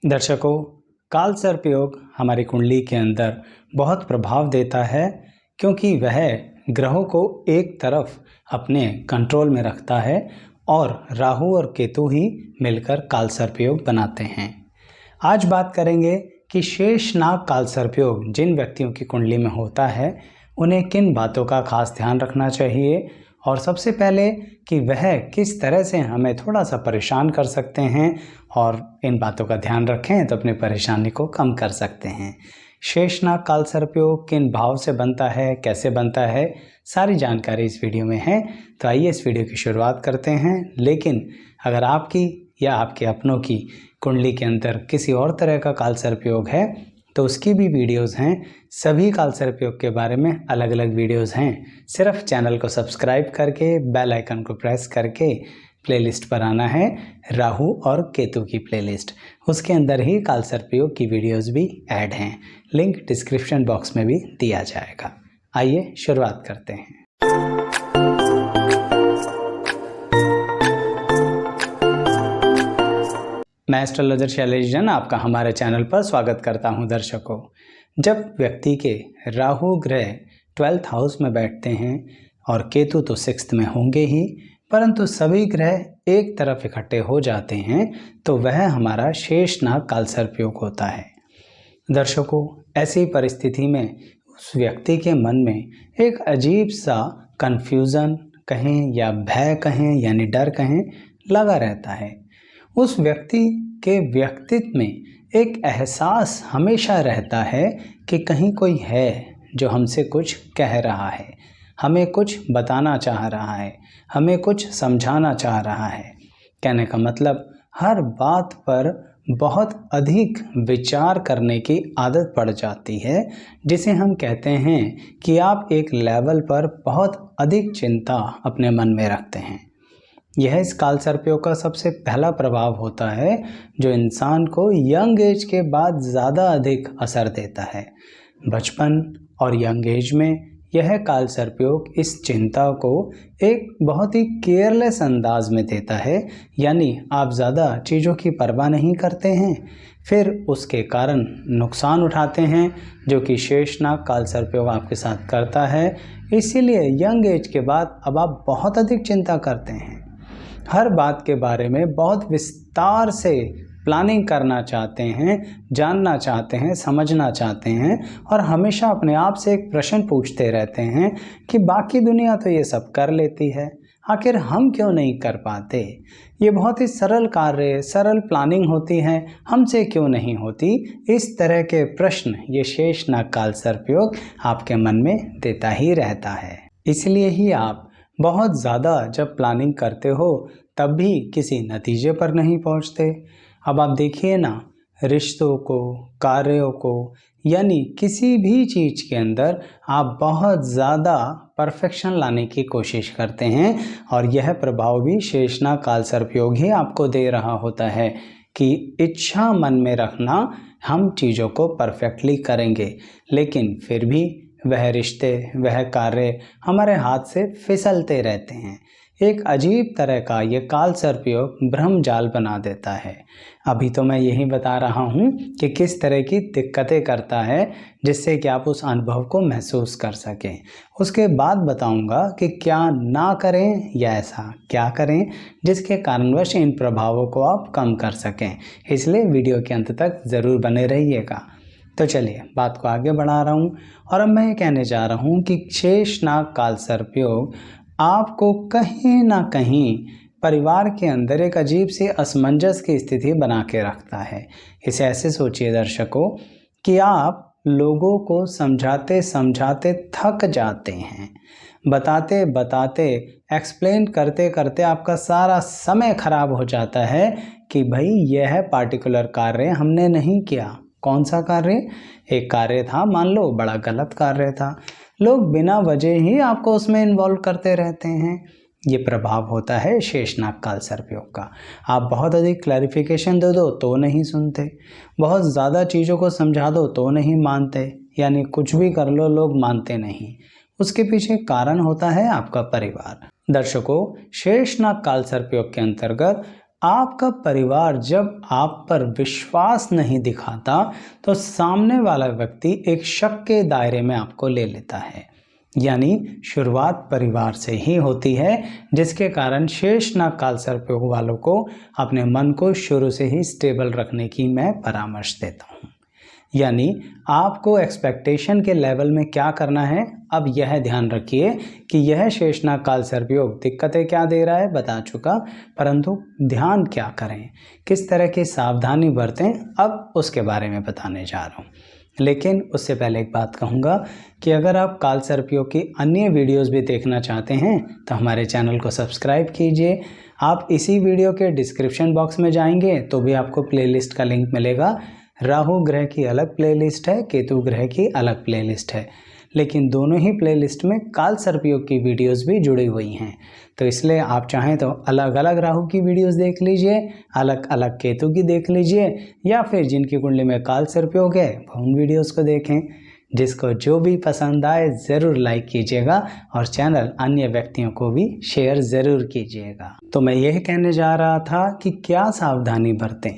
दर्शकों, काल सर्प योग हमारी कुंडली के अंदर बहुत प्रभाव देता है क्योंकि वह ग्रहों को एक तरफ अपने कंट्रोल में रखता है और राहु और केतु ही मिलकर काल सर्प योग बनाते हैं। आज बात करेंगे कि शेषनाग काल सर्प योग जिन व्यक्तियों की कुंडली में होता है उन्हें किन बातों का खास ध्यान रखना चाहिए और सबसे पहले कि वह किस तरह से हमें थोड़ा सा परेशान कर सकते हैं और इन बातों का ध्यान रखें तो अपनी परेशानी को कम कर सकते हैं। शेषनाग काल सर्प योग किन भाव से बनता है, कैसे बनता है, सारी जानकारी इस वीडियो में है। तो आइए इस वीडियो की शुरुआत करते हैं। लेकिन अगर आपकी या आपके अपनों की कुंडली के अंदर किसी और तरह का काल सर्प योग है तो उसकी भी वीडियोस हैं। सभी काल सर्प योग के बारे में अलग अलग वीडियोस हैं। सिर्फ चैनल को सब्सक्राइब करके बेल आइकन को प्रेस करके प्लेलिस्ट पर आना है, राहु और केतु की प्लेलिस्ट। उसके अंदर ही काल सर्प योग की वीडियोस भी ऐड हैं। लिंक डिस्क्रिप्शन बॉक्स में भी दिया जाएगा। आइए शुरुआत करते हैं। मैं एस्ट्रोलॉजर शैलेश जैन आपका हमारे चैनल पर स्वागत करता हूं। दर्शकों, जब व्यक्ति के राहु ग्रह 12th हाउस में बैठते हैं और केतु तो 6th में होंगे ही, परंतु सभी ग्रह एक तरफ इकट्ठे हो जाते हैं तो वह हमारा शेषनाग काल सर्प योग होता है। दर्शकों, ऐसी परिस्थिति में उस व्यक्ति के मन में एक अजीब सा कन्फ्यूज़न कहें या भय कहें यानी डर कहें लगा रहता है। उस व्यक्ति के व्यक्तित्व में एक एहसास हमेशा रहता है कि कहीं कोई है जो हमसे कुछ कह रहा है, हमें कुछ बताना चाह रहा है, हमें कुछ समझाना चाह रहा है। कहने का मतलब हर बात पर बहुत अधिक विचार करने की आदत पड़ जाती है, जिसे हम कहते हैं कि आप एक लेवल पर बहुत अधिक चिंता अपने मन में रखते हैं। यह इस काल सर्प योग का सबसे पहला प्रभाव होता है जो इंसान को यंग एज के बाद ज़्यादा अधिक असर देता है। बचपन और यंग एज में यह काल सर्प योग इस चिंता को एक बहुत ही केयरलेस अंदाज में देता है, यानी आप ज़्यादा चीज़ों की परवाह नहीं करते हैं, फिर उसके कारण नुकसान उठाते हैं जो कि शेषनाग काल सर्प योग आपके साथ करता है। इसीलिए यंग एज के बाद अब आप बहुत अधिक चिंता करते हैं, हर बात के बारे में बहुत विस्तार से प्लानिंग करना चाहते हैं, जानना चाहते हैं, समझना चाहते हैं और हमेशा अपने आप से एक प्रश्न पूछते रहते हैं कि बाकी दुनिया तो ये सब कर लेती है, आखिर हम क्यों नहीं कर पाते। ये बहुत ही सरल कार्य, सरल प्लानिंग होती है, हमसे क्यों नहीं होती। इस तरह के प्रश्न ये शेषनाग काल सर्प योग आपके मन में देता ही रहता है। इसलिए ही आप बहुत ज़्यादा जब प्लानिंग करते हो तब भी किसी नतीजे पर नहीं पहुंचते। अब आप देखिए ना, रिश्तों को, कार्यों को, यानी किसी भी चीज़ के अंदर आप बहुत ज़्यादा परफेक्शन लाने की कोशिश करते हैं और यह प्रभाव भी शेषनाग काल सर्प योग ही आपको दे रहा होता है कि इच्छा मन में रखना हम चीज़ों को परफेक्टली करेंगे, लेकिन फिर भी वह रिश्ते, वह कार्य हमारे हाथ से फिसलते रहते हैं। एक अजीब तरह का ये काल सर्प योग भ्रम जाल बना देता है। अभी तो मैं यही बता रहा हूँ कि किस तरह की दिक्कतें करता है जिससे कि आप उस अनुभव को महसूस कर सकें। उसके बाद बताऊँगा कि क्या ना करें या ऐसा क्या करें जिसके कारणवश इन प्रभावों को आप कम कर सकें। इसलिए वीडियो के अंत तक ज़रूर बने रहिएगा। तो चलिए बात को आगे बढ़ा रहा हूँ और अब मैं ये कहने जा रहा हूँ कि शेषनाग काल सर्प योग आपको कहीं ना कहीं परिवार के अंदर एक अजीब सी असमंजस की स्थिति बना के रखता है। इसे ऐसे सोचिए दर्शकों कि आप लोगों को समझाते समझाते थक जाते हैं, बताते बताते, एक्सप्लेन करते करते आपका सारा समय खराब हो जाता है कि भाई यह पार्टिकुलर कार्य हमने नहीं किया। कौन सा कार्य? एक कार्य था, मान लो बड़ा गलत कार्य था, लोग बिना वजह ही आपको उसमें इन्वॉल्व करते रहते हैं। ये प्रभाव होता है शेषनाग काल सर्प योग का। आप बहुत अधिक क्लैरिफिकेशन दे दो तो नहीं सुनते, बहुत ज़्यादा चीज़ों को समझा दो तो नहीं मानते, यानी कुछ भी कर लो लोग मानते नहीं। उसके पीछे कारण होता है आपका परिवार। दर्शकों, शेषनाग काल सर्प योग के अंतर्गत आपका परिवार जब आप पर विश्वास नहीं दिखाता तो सामने वाला व्यक्ति एक शक के दायरे में आपको ले लेता है। यानी शुरुआत परिवार से ही होती है, जिसके कारण शेषनाग काल सर्पयोग वालों को अपने मन को शुरू से ही स्टेबल रखने की मैं परामर्श देता हूँ। यानी आपको एक्सपेक्टेशन के लेवल में क्या करना है, अब यह ध्यान रखिए कि यह शेषनाग काल सर्पयोग दिक्कतें क्या दे रहा है बता चुका, परंतु ध्यान क्या करें, किस तरह की सावधानी बरतें, अब उसके बारे में बताने जा रहा हूँ। लेकिन उससे पहले एक बात कहूँगा कि अगर आप काल सर्पयोग की अन्य वीडियोस भी देखना चाहते हैं तो हमारे चैनल को सब्सक्राइब कीजिए। आप इसी वीडियो के डिस्क्रिप्शन बॉक्स में जाएंगे तो भी आपको प्लेलिस्ट का लिंक मिलेगा। राहु ग्रह की अलग प्लेलिस्ट है, केतु ग्रह की अलग प्लेलिस्ट है, लेकिन दोनों ही प्लेलिस्ट में काल सर्पयोग की वीडियोस भी जुड़ी हुई हैं। तो इसलिए आप चाहें तो अलग अलग राहु की वीडियोस देख लीजिए, अलग अलग केतु की देख लीजिए, या फिर जिनकी कुंडली में काल सर्पयोग है उन वीडियोस को देखें। जिसको जो भी पसंद आए ज़रूर लाइक कीजिएगा और चैनल अन्य व्यक्तियों को भी शेयर ज़रूर कीजिएगा। तो मैं यह कहने जा रहा था कि क्या सावधानी बरतें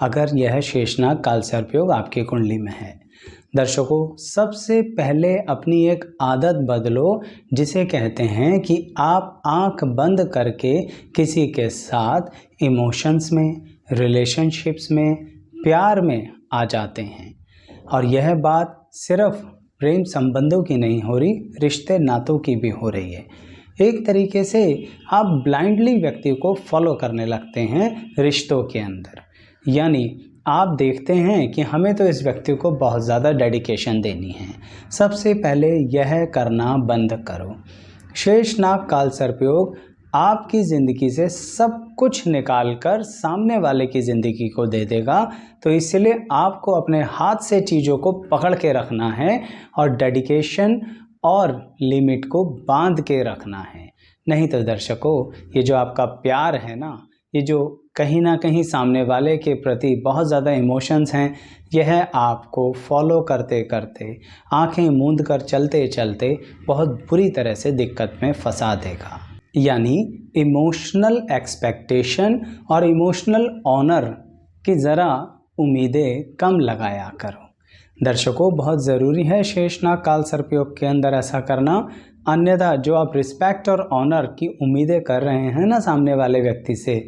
अगर यह शेषनाग काल सर्पयोग आपकी कुंडली में है। दर्शकों, सबसे पहले अपनी एक आदत बदलो, जिसे कहते हैं कि आप आंख बंद करके किसी के साथ इमोशंस में, रिलेशनशिप्स में, प्यार में आ जाते हैं। और यह बात सिर्फ प्रेम संबंधों की नहीं हो रही, रिश्ते नातों की भी हो रही है। एक तरीके से आप ब्लाइंडली व्यक्ति को फॉलो करने लगते हैं रिश्तों के अंदर। यानी आप देखते हैं कि हमें तो इस व्यक्ति को बहुत ज़्यादा डेडिकेशन देनी है। सबसे पहले यह करना बंद करो। शेषनाग काल सर्पयोग आपकी ज़िंदगी से सब कुछ निकाल कर सामने वाले की ज़िंदगी को दे देगा। तो इसलिए आपको अपने हाथ से चीज़ों को पकड़ के रखना है और डेडिकेशन और लिमिट को बांध के रखना है। नहीं तो दर्शकों, ये जो आपका प्यार है ना, ये जो कहीं ना कहीं सामने वाले के प्रति बहुत ज़्यादा इमोशंस हैं, यह आपको फॉलो करते करते, आंखें मूंद कर चलते चलते बहुत बुरी तरह से दिक्कत में फंसा देगा। यानी इमोशनल एक्सपेक्टेशन और इमोशनल ऑनर की ज़रा उम्मीदें कम लगाया करो। दर्शकों, बहुत ज़रूरी है शेषनाग काल सर्पयोग के अंदर ऐसा करना, अन्यथा जो आप रिस्पेक्ट और ऑनर की उम्मीदें कर रहे हैं ना सामने वाले व्यक्ति से,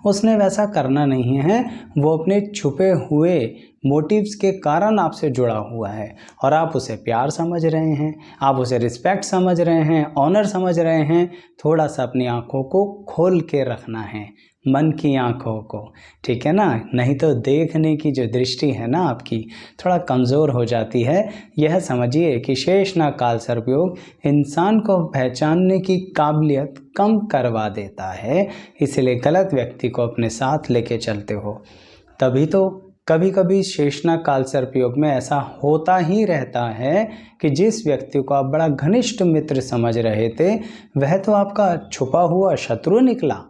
उसने वैसा करना नहीं है। वो अपने छुपे हुए मोटिव्स के कारण आपसे जुड़ा हुआ है और आप उसे प्यार समझ रहे हैं, आप उसे रिस्पेक्ट समझ रहे हैं, ऑनर समझ रहे हैं। थोड़ा सा अपनी आँखों को खोल के रखना है, मन की आँखों को, ठीक है ना, नहीं तो देखने की जो दृष्टि है ना आपकी थोड़ा कमज़ोर हो जाती है। यह समझिए कि शेषनाग काल सर्पयोग इंसान को पहचानने की काबिलियत कम करवा देता है, इसलिए गलत व्यक्ति को अपने साथ लेके चलते हो। तभी तो कभी कभी शेषनाग काल सर्पयोग में ऐसा होता ही रहता है कि जिस व्यक्ति को आप बड़ा घनिष्ठ मित्र समझ रहे थे, वह तो आपका छुपा हुआ शत्रु निकला।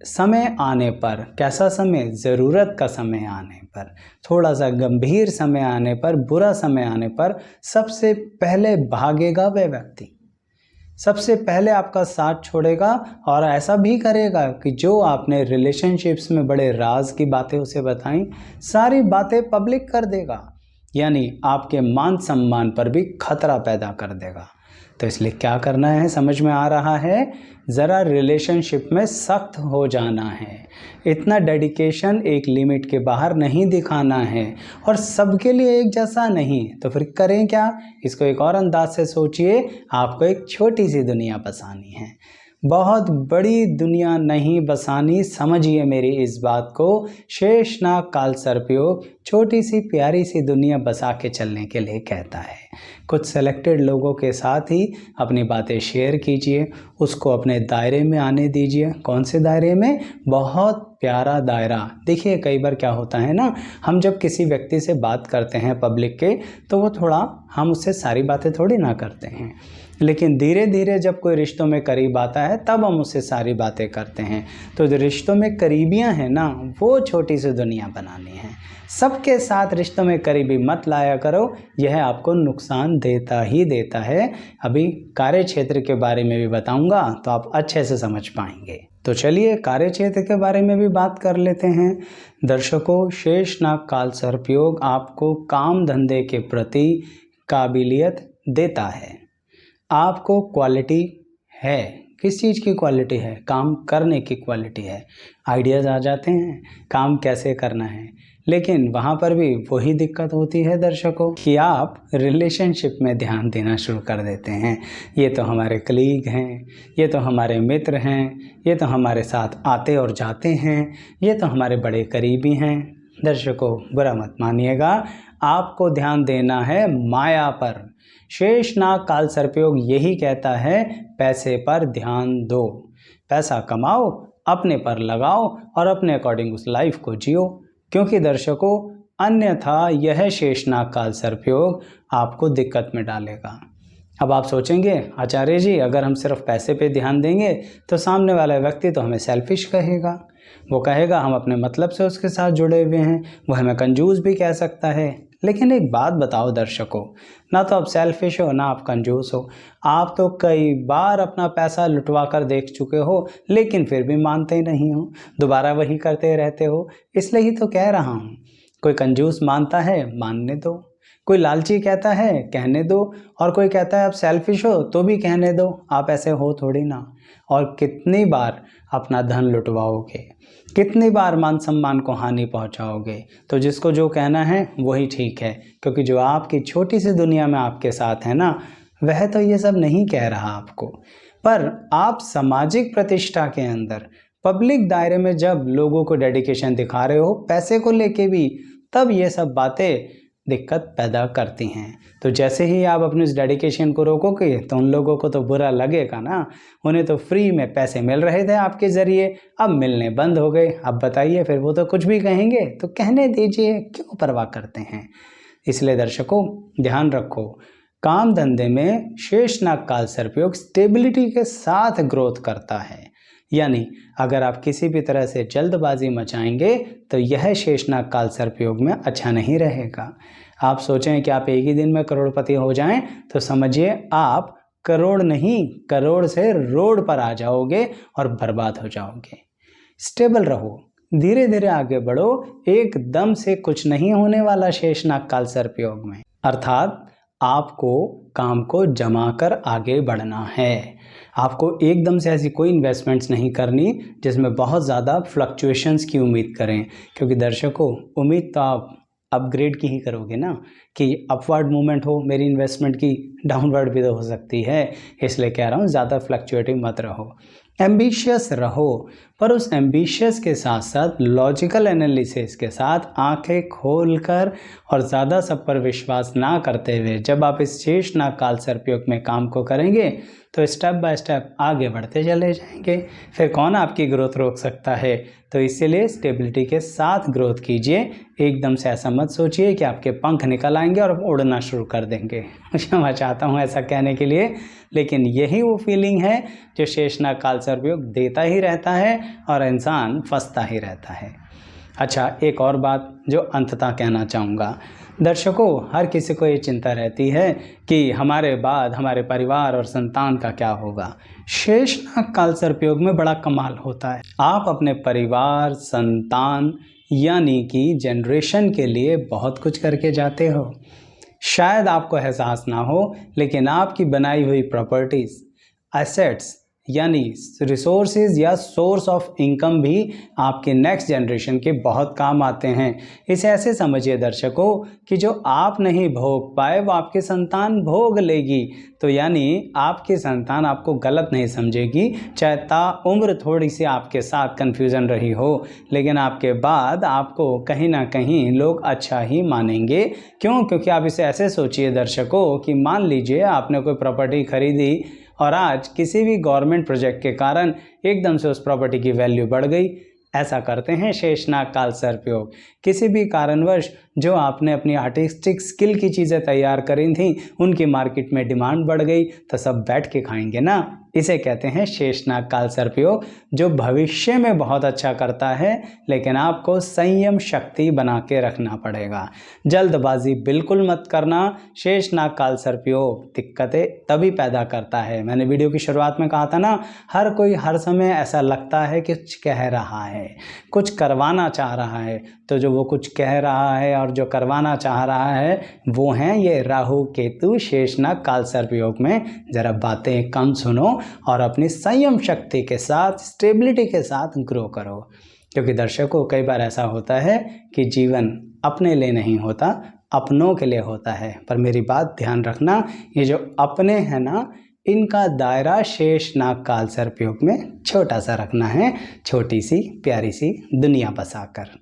समय आने पर, कैसा समय, ज़रूरत का समय आने पर, थोड़ा सा गंभीर समय आने पर, बुरा समय आने पर सबसे पहले भागेगा वह व्यक्ति, सबसे पहले आपका साथ छोड़ेगा और ऐसा भी करेगा कि जो आपने रिलेशनशिप्स में बड़े राज की बातें उसे बताई, सारी बातें पब्लिक कर देगा। यानी आपके मान सम्मान पर भी खतरा पैदा कर देगा। तो इसलिए क्या करना है समझ में आ रहा है, ज़रा रिलेशनशिप में सख्त हो जाना है। इतना डेडिकेशन एक लिमिट के बाहर नहीं दिखाना है और सबके लिए एक जैसा नहीं। तो फिर करें क्या, इसको एक और अंदाज से सोचिए। आपको एक छोटी सी दुनिया बसानी है, बहुत बड़ी दुनिया नहीं बसानी, समझिए मेरी इस बात को। शेषनाग काल सर्पयोग छोटी सी प्यारी सी दुनिया बसा के चलने के लिए कहता है। कुछ सेलेक्टेड लोगों के साथ ही अपनी बातें शेयर कीजिए, उसको अपने दायरे में आने दीजिए। कौन से दायरे में, बहुत प्यारा दायरा। देखिए कई बार क्या होता है ना, हम जब किसी व्यक्ति से बात करते हैं पब्लिक के, तो वो थोड़ा, हम उससे सारी बातें थोड़ी ना करते हैं, लेकिन धीरे धीरे जब कोई रिश्तों में करीब आता है तब हम उससे सारी बातें करते हैं। तो जो रिश्तों में करीबियां हैं ना, वो छोटी सी दुनिया बनानी है। सबके साथ रिश्तों में करीबी मत लाया करो, यह आपको नुकसान देता ही देता है। अभी कार्य क्षेत्र के बारे में भी बताऊंगा तो आप अच्छे से समझ पाएंगे। तो चलिए कार्यक्षेत्र के बारे में भी बात कर लेते हैं। दर्शकों, शेषनाग काल सर्पयोग आपको काम धंधे के प्रति काबिलियत देता है। आपको क्वालिटी है, किस चीज़ की क्वालिटी है? काम करने की क्वालिटी है। आइडियाज़ आ जाते हैं काम कैसे करना है, लेकिन वहाँ पर भी वही दिक्कत होती है दर्शकों कि आप रिलेशनशिप में ध्यान देना शुरू कर देते हैं। ये तो हमारे कलीग हैं, ये तो हमारे मित्र हैं, ये तो हमारे साथ आते और जाते हैं, ये तो हमारे बड़े करीबी हैं। दर्शकों, बुरा मत मानिएगा, आपको ध्यान देना है माया पर। शेषनाग काल सर्पयोग यही कहता है, पैसे पर ध्यान दो, पैसा कमाओ, अपने पर लगाओ और अपने अकॉर्डिंग उस लाइफ को जियो। क्योंकि दर्शकों, अन्यथा यह शेषनाग काल सर्पयोग आपको दिक्कत में डालेगा। अब आप सोचेंगे, आचार्य जी अगर हम सिर्फ पैसे पे ध्यान देंगे तो सामने वाला व्यक्ति तो हमें सेल्फिश कहेगा, वो कहेगा हम अपने मतलब से उसके साथ जुड़े हुए हैं, वो हमें कंजूस भी कह सकता है। लेकिन एक बात बताओ दर्शकों, ना तो आप सेल्फिश हो ना आप कंजूस हो। आप तो कई बार अपना पैसा लुटवा कर देख चुके हो, लेकिन फिर भी मानते ही नहीं हो, दोबारा वही करते रहते हो। इसलिए ही तो कह रहा हूँ, कोई कंजूस मानता है मानने दो, कोई लालची कहता है कहने दो, और कोई कहता है आप सेल्फिश हो तो भी कहने दो, आप ऐसे हो थोड़ी ना। और कितनी बार अपना धन लुटवाओगे, कितनी बार मान सम्मान को हानि पहुंचाओगे। तो जिसको जो कहना है वही ठीक है, क्योंकि जो आपकी छोटी सी दुनिया में आपके साथ है ना, वह तो ये सब नहीं कह रहा आपको। पर आप सामाजिक प्रतिष्ठा के अंदर पब्लिक दायरे में जब लोगों को डेडिकेशन दिखा रहे हो पैसे को लेके भी, तब ये सब बातें दिक्कत पैदा करती हैं। तो जैसे ही आप अपने इस डेडिकेशन को रोकोगे तो उन लोगों को तो बुरा लगेगा ना। उन्हें तो फ्री में पैसे मिल रहे थे आपके ज़रिए, अब मिलने बंद हो गए। अब बताइए फिर वो तो कुछ भी कहेंगे, तो कहने दीजिए, क्यों परवाह करते हैं। इसलिए दर्शकों, ध्यान रखो, काम धंधे में शेषनाग काल सर्पयोग स्टेबिलिटी के साथ ग्रोथ करता है। यानी अगर आप किसी भी तरह से जल्दबाजी मचाएंगे तो यह शेषनाग काल सर्पयोग में अच्छा नहीं रहेगा। आप सोचें कि आप एक ही दिन में करोड़पति हो जाएं, तो समझिए आप करोड़ नहीं, करोड़ से रोड पर आ जाओगे और बर्बाद हो जाओगे। स्टेबल रहो, धीरे धीरे आगे बढ़ो, एकदम से कुछ नहीं होने वाला शेषनाग काल सर्पयोग में। अर्थात आपको काम को जमा कर आगे बढ़ना है। आपको एकदम से ऐसी कोई इन्वेस्टमेंट्स नहीं करनी जिसमें बहुत ज़्यादा फ्लक्चुएशंस की उम्मीद करें, क्योंकि दर्शकों, उम्मीद तो आप अपग्रेड की ही करोगे ना, कि अपवर्ड मूवमेंट हो, मेरी इन्वेस्टमेंट की डाउनवर्ड भी तो हो सकती है। इसलिए कह रहा हूँ, ज़्यादा फ्लक्चुएटिव मत रहो, एम्बिशियस रहो, पर उस एम्बिशियस के साथ साथ लॉजिकल एनालिसिस के साथ आंखें खोलकर और ज़्यादा सब पर विश्वास ना करते हुए जब आप इस शेषनाग काल सर्पयोग में काम को करेंगे तो स्टेप बाय स्टेप आगे बढ़ते चले जाएंगे। फिर कौन आपकी ग्रोथ रोक सकता है। तो इसीलिए स्टेबिलिटी के साथ ग्रोथ कीजिए। एकदम से ऐसा मत सोचिए कि आपके पंख निकल आएंगे और उड़ना शुरू कर देंगे। क्षमा चाहता हूँ ऐसा कहने के लिए, लेकिन यही वो फीलिंग है जो शेषनाग काल सर्पयोग देता ही रहता है और इंसान फंसता ही रहता है। अच्छा, एक और बात जो अंततः कहना चाहूँगा, दर्शकों, हर किसी को ये चिंता रहती है कि हमारे बाद हमारे परिवार और संतान का क्या होगा। शेषनाग काल सर्पयोग में बड़ा कमाल होता है, आप अपने परिवार, संतान यानी कि जनरेशन के लिए बहुत कुछ करके जाते हो। शायद आपको एहसास ना हो, लेकिन आपकी बनाई हुई प्रॉपर्टीज, एसेट्स यानी रिसोर्सेज या सोर्स ऑफ इनकम भी आपके नेक्स्ट जनरेशन के बहुत काम आते हैं। इसे ऐसे समझिए दर्शकों कि जो आप नहीं भोग पाए वो आपकी संतान भोग लेगी। तो यानी आपकी संतान आपको गलत नहीं समझेगी, चाहे ताउम्र थोड़ी सी आपके साथ कन्फ्यूज़न रही हो, लेकिन आपके बाद आपको कहीं ना कहीं लोग अच्छा ही मानेंगे। क्यों? क्योंकि आप इसे ऐसे सोचिए दर्शकों कि मान लीजिए आपने कोई प्रॉपर्टी खरीदी और आज किसी भी गवर्नमेंट प्रोजेक्ट के कारण एकदम से उस प्रॉपर्टी की वैल्यू बढ़ गई। ऐसा करते हैं शेषनाग काल सर्पयोग। किसी भी कारणवश जो आपने अपनी आर्टिस्टिक स्किल की चीज़ें तैयार करी थी, उनकी मार्केट में डिमांड बढ़ गई, तो सब बैठ के खाएंगे ना। इसे कहते हैं शेषनाग काल सर्पयोग, जो भविष्य में बहुत अच्छा करता है, लेकिन आपको संयम शक्ति बना के रखना पड़ेगा। जल्दबाजी बिल्कुल मत करना। शेषनाग काल सर्पयोग दिक्कतें तभी पैदा करता है, मैंने वीडियो की शुरुआत में कहा था ना, हर कोई हर समय ऐसा लगता है कि कुछ कह रहा है, कुछ करवाना चाह रहा है, तो जो वो कुछ कह रहा है और जो करवाना चाह रहा है वो हैं ये राहु केतु शेषनाग काल सर्पयोग में। ज़रा बातें कम सुनो और अपनी संयम शक्ति के साथ, स्टेबिलिटी के साथ ग्रो करो। क्योंकि दर्शकों, कई बार ऐसा होता है कि जीवन अपने लिए नहीं होता, अपनों के लिए होता है। पर मेरी बात ध्यान रखना, ये जो अपने हैं ना, इनका दायरा शेषनाग काल सर्पयोग में छोटा सा रखना है, छोटी सी प्यारी सी दुनिया बसाकर।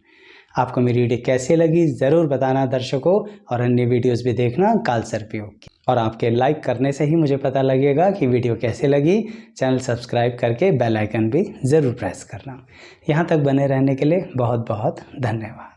आपको मेरी वीडियो कैसी लगी ज़रूर बताना दर्शकों, और अन्य वीडियोस भी देखना काल सर्पयोग की। और आपके लाइक करने से ही मुझे पता लगेगा कि वीडियो कैसे लगी। चैनल सब्सक्राइब करके बेल आइकन भी ज़रूर प्रेस करना। यहाँ तक बने रहने के लिए बहुत बहुत धन्यवाद।